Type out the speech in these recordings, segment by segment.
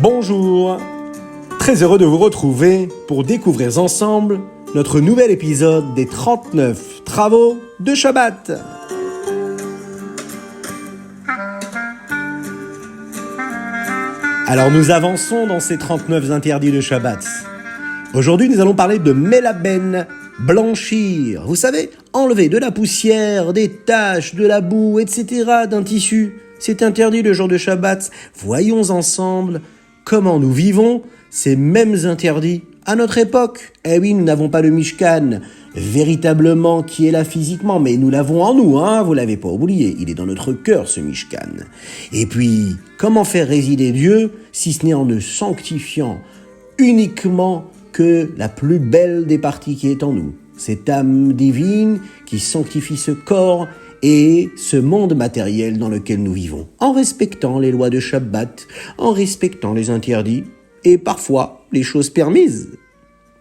Bonjour, très heureux de vous retrouver pour découvrir ensemble notre nouvel épisode des 39 travaux de Shabbat. Alors nous avançons dans ces 39 interdits de Shabbat. Aujourd'hui nous allons parler de melaben, blanchir. Vous savez, enlever de la poussière, des taches, de la boue, etc. d'un tissu. C'est interdit le jour de Shabbat. Voyons ensemble comment nous vivons ces mêmes interdits à notre époque. Eh oui, nous n'avons pas le Mishkan véritablement qui est là physiquement, mais nous l'avons en nous, vous l'avez pas oublié. Il est dans notre cœur, ce Mishkan. Et puis, comment faire résider Dieu si ce n'est en ne sanctifiant uniquement que la plus belle des parties qui est en nous, cette âme divine qui sanctifie ce corps et ce monde matériel dans lequel nous vivons, en respectant les lois de Shabbat, en respectant les interdits et parfois les choses permises.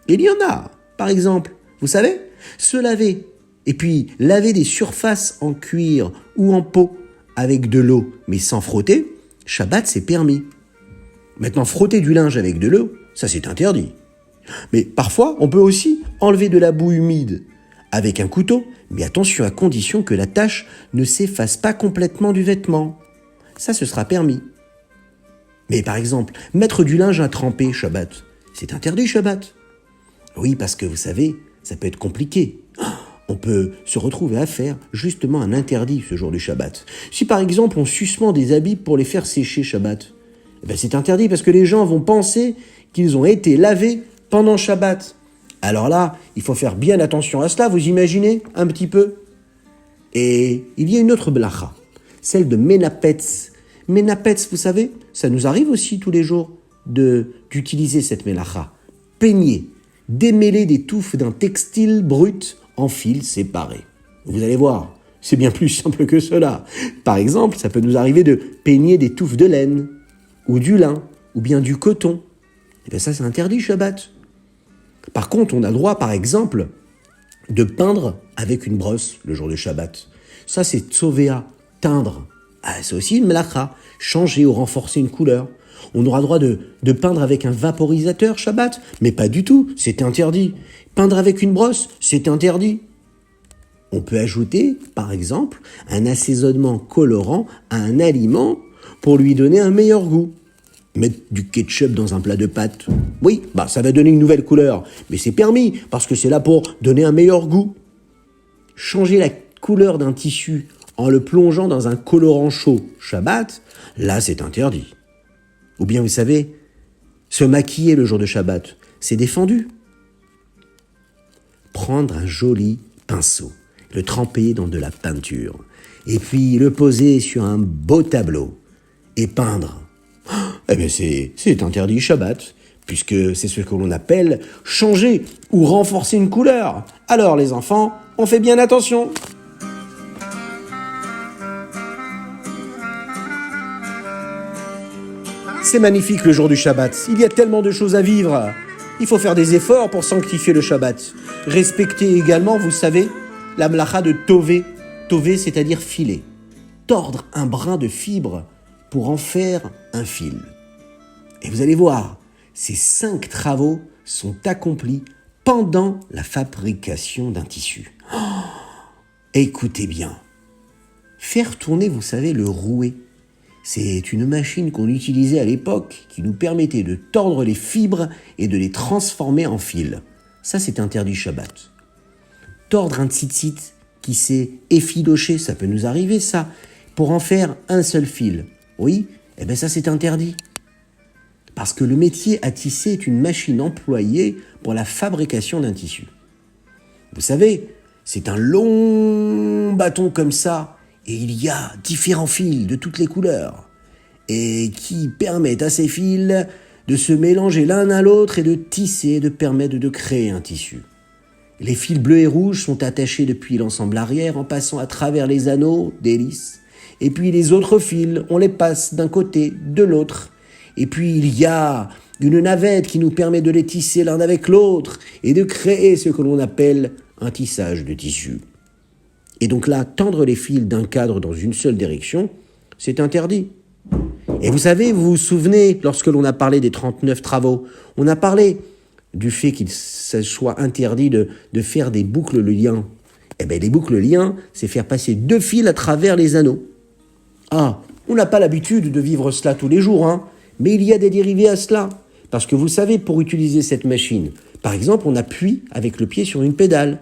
Il y en a, par exemple, vous savez, se laver et puis laver des surfaces en cuir ou en peau avec de l'eau, mais sans frotter, Shabbat c'est permis. Maintenant, frotter du linge avec de l'eau, ça c'est interdit. Mais parfois, on peut aussi enlever de la boue humide avec un couteau, mais attention à condition que la tache ne s'efface pas complètement du vêtement. Ça, ce sera permis. Mais par exemple, mettre du linge à tremper Shabbat, c'est interdit Shabbat. Oui, parce que vous savez, ça peut être compliqué. On peut se retrouver à faire justement un interdit ce jour du Shabbat. Si par exemple on suspend des habits pour les faire sécher Shabbat, c'est interdit parce que les gens vont penser qu'ils ont été lavés pendant Shabbat. Alors là, il faut faire bien attention à cela, vous imaginez un petit peu. Et il y a une autre blacha, celle de menapetz. Menapetz, vous savez, ça nous arrive aussi tous les jours d'utiliser cette melacha. Peigner, démêler des touffes d'un textile brut en fils séparés. Vous allez voir, c'est bien plus simple que cela. Par exemple, ça peut nous arriver de peigner des touffes de laine, ou du lin, ou bien du coton. Et bien ça, c'est interdit Shabbat. Par contre, on a le droit, par exemple, de peindre avec une brosse le jour de Shabbat. Ça, c'est tsovéa, teindre. C'est aussi une melacha, changer ou renforcer une couleur. On aura le droit de peindre avec un vaporisateur Shabbat, mais pas du tout, c'est interdit. Peindre avec une brosse, c'est interdit. On peut ajouter, par exemple, un assaisonnement colorant à un aliment pour lui donner un meilleur goût. Mettre du ketchup dans un plat de pâtes, oui, ça va donner une nouvelle couleur, mais c'est permis, parce que c'est là pour donner un meilleur goût. Changer la couleur d'un tissu en le plongeant dans un colorant chaud, Shabbat, là c'est interdit. Ou bien vous savez, se maquiller le jour de Shabbat, c'est défendu. Prendre un joli pinceau, le tremper dans de la peinture, et puis le poser sur un beau tableau, et peindre. C'est interdit Shabbat, puisque c'est ce que l'on appelle changer ou renforcer une couleur. Alors les enfants, on fait bien attention. C'est magnifique le jour du Shabbat, il y a tellement de choses à vivre. Il faut faire des efforts pour sanctifier le Shabbat. Respecter également, vous savez, la melacha de tover. Tover, c'est-à-dire filer. Tordre un brin de fibre pour en faire un fil. Et vous allez voir, ces 5 travaux sont accomplis pendant la fabrication d'un tissu. Écoutez bien. Faire tourner, vous savez, le rouet. C'est une machine qu'on utilisait à l'époque qui nous permettait de tordre les fibres et de les transformer en fils. Ça, c'est interdit Shabbat. Tordre un tzitzit qui s'est effiloché, ça peut nous arriver, ça, pour en faire un seul fil. Oui, ça, c'est interdit. Parce que le métier à tisser est une machine employée pour la fabrication d'un tissu. Vous savez, c'est un long bâton comme ça, et il y a différents fils de toutes les couleurs, et qui permettent à ces fils de se mélanger l'un à l'autre et de tisser, de permettre de créer un tissu. Les fils bleus et rouges sont attachés depuis l'ensemble arrière en passant à travers les anneaux d'hélice, et puis les autres fils, on les passe d'un côté, de l'autre. Et puis il y a une navette qui nous permet de les tisser l'un avec l'autre et de créer ce que l'on appelle un tissage de tissu. Et donc là, tendre les fils d'un cadre dans une seule direction, c'est interdit. Et vous savez, vous vous souvenez, lorsque l'on a parlé des 39 travaux, on a parlé du fait qu'il soit interdit de faire des boucles liens. Eh bien, les boucles liens, c'est faire passer 2 fils à travers les anneaux. Ah, on n'a pas l'habitude de vivre cela tous les jours, hein, mais il y a des dérivés à cela. Parce que vous savez, pour utiliser cette machine, par exemple, on appuie avec le pied sur une pédale.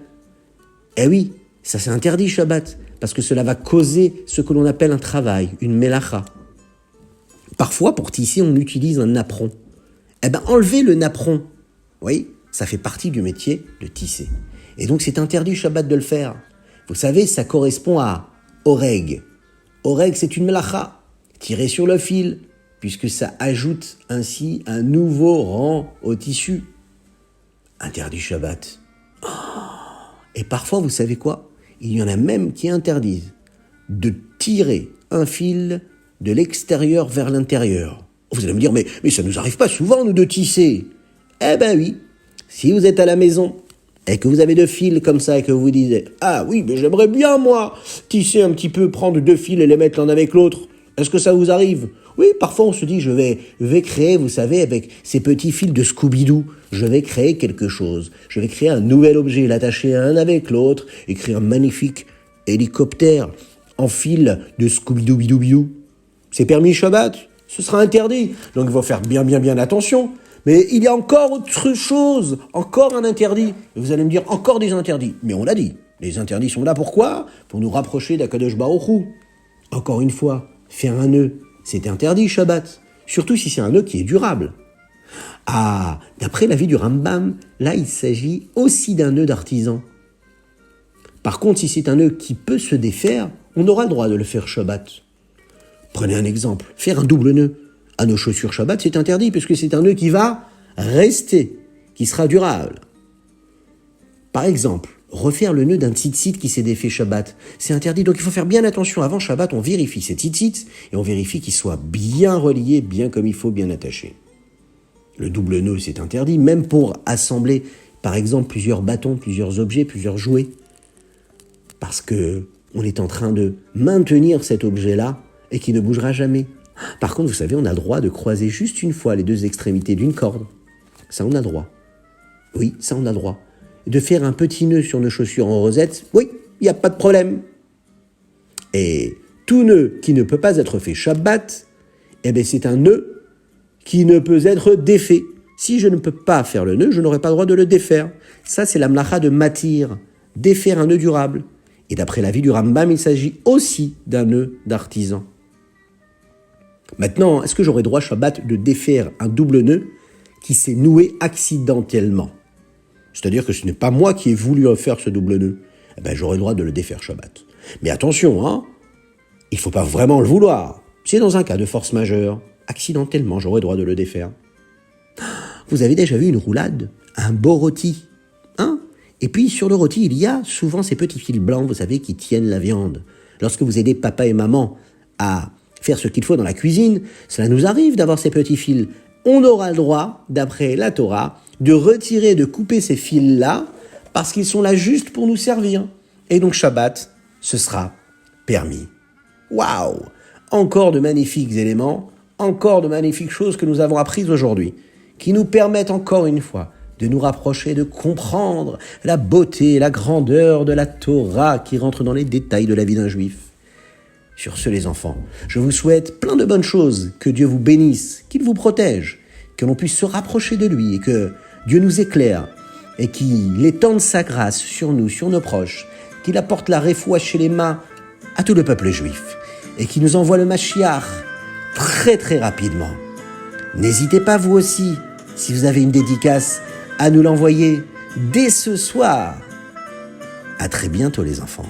Eh oui, ça c'est interdit Shabbat, parce que cela va causer ce que l'on appelle un travail, une melacha. Parfois, pour tisser, on utilise un napperon. Eh bien, enlevez le napperon. Oui, ça fait partie du métier de tisser. Et donc, c'est interdit Shabbat de le faire. Vous savez, ça correspond à oreg. Oreg, c'est une melacha, tirée sur le fil, puisque ça ajoute ainsi un nouveau rang au tissu. Interdit Shabbat. Oh. Et parfois, vous savez quoi? Il y en a même qui interdisent de tirer un fil de l'extérieur vers l'intérieur. Vous allez me dire, mais ça ne nous arrive pas souvent, nous, de tisser. Eh ben oui, si vous êtes à la maison et que vous avez 2 fils comme ça et que vous vous dites, ah oui, mais j'aimerais bien, moi, tisser un petit peu, prendre 2 fils et les mettre l'un avec l'autre. Est-ce que ça vous arrive? Oui, parfois on se dit, je vais créer, vous savez, avec ces petits fils de Scooby-Doo, je vais créer quelque chose. Je vais créer un nouvel objet, l'attacher un avec l'autre et créer un magnifique hélicoptère en fil de Scooby-Doo-Bidou-Bidou. C'est permis Shabbat, ce sera interdit. Donc il faut faire bien attention. Mais il y a encore autre chose, encore un interdit. Et vous allez me dire, encore des interdits. Mais on l'a dit, les interdits sont là pourquoi? Pour nous rapprocher d'Akadosh Baruch Hu. Encore une fois, faire un nœud, c'est interdit Shabbat. Surtout si c'est un nœud qui est durable. Ah, d'après l'avis du Rambam, là il s'agit aussi d'un nœud d'artisan. Par contre, si c'est un nœud qui peut se défaire, on aura le droit de le faire Shabbat. Prenez un exemple, faire un double nœud à nos chaussures Shabbat, c'est interdit puisque c'est un nœud qui va rester, qui sera durable. Par exemple, refaire le nœud d'un tzitzit qui s'est défait Shabbat, c'est interdit. Donc il faut faire bien attention. Avant Shabbat, on vérifie ces tzitzit et on vérifie qu'il soit bien relié, bien comme il faut, bien attaché. Le double nœud, c'est interdit, même pour assembler, par exemple, plusieurs bâtons, plusieurs objets, plusieurs jouets. Parce que on est en train de maintenir cet objet-là et qui ne bougera jamais. Par contre, vous savez, on a le droit de croiser juste une fois les 2 extrémités d'une corde. Ça, on a le droit. Oui, ça, on a le droit. De faire un petit nœud sur nos chaussures en rosette, oui, il n'y a pas de problème. Et tout nœud qui ne peut pas être fait Shabbat, eh bien, c'est un nœud qui ne peut être défait. Si je ne peux pas faire le nœud, je n'aurai pas le droit de le défaire. Ça, c'est la mlacha de matir, défaire un nœud durable. Et d'après l'avis du Rambam, il s'agit aussi d'un nœud d'artisan. Maintenant, est-ce que j'aurai droit Shabbat de défaire un double nœud qui s'est noué accidentellement? C'est-à-dire que ce n'est pas moi qui ai voulu faire ce double nœud. Eh bien, j'aurai le droit de le défaire Shabbat. Mais attention, hein, il ne faut pas vraiment le vouloir. C'est dans un cas de force majeure. Accidentellement, j'aurai le droit de le défaire. Vous avez déjà vu une roulade? Un beau rôti, hein? Et puis, sur le rôti, il y a souvent ces petits fils blancs, vous savez, qui tiennent la viande. Lorsque vous aidez papa et maman à faire ce qu'il faut dans la cuisine, cela nous arrive d'avoir ces petits fils. On aura le droit, d'après la Torah, de retirer, de couper ces fils-là, parce qu'ils sont là juste pour nous servir. Et donc, Shabbat, ce sera permis. Waouh! Encore de magnifiques éléments, encore de magnifiques choses que nous avons apprises aujourd'hui, qui nous permettent encore une fois de nous rapprocher, de comprendre la beauté, la grandeur de la Torah qui rentre dans les détails de la vie d'un juif. Sur ce, les enfants, je vous souhaite plein de bonnes choses, que Dieu vous bénisse, qu'il vous protège, que l'on puisse se rapprocher de lui et que Dieu nous éclaire et qu'il étende sa grâce sur nous, sur nos proches, qu'il apporte la réfoua chez les mains à tout le peuple juif et qu'il nous envoie le Mashiach très très rapidement. N'hésitez pas vous aussi, si vous avez une dédicace, à nous l'envoyer dès ce soir. À très bientôt les enfants.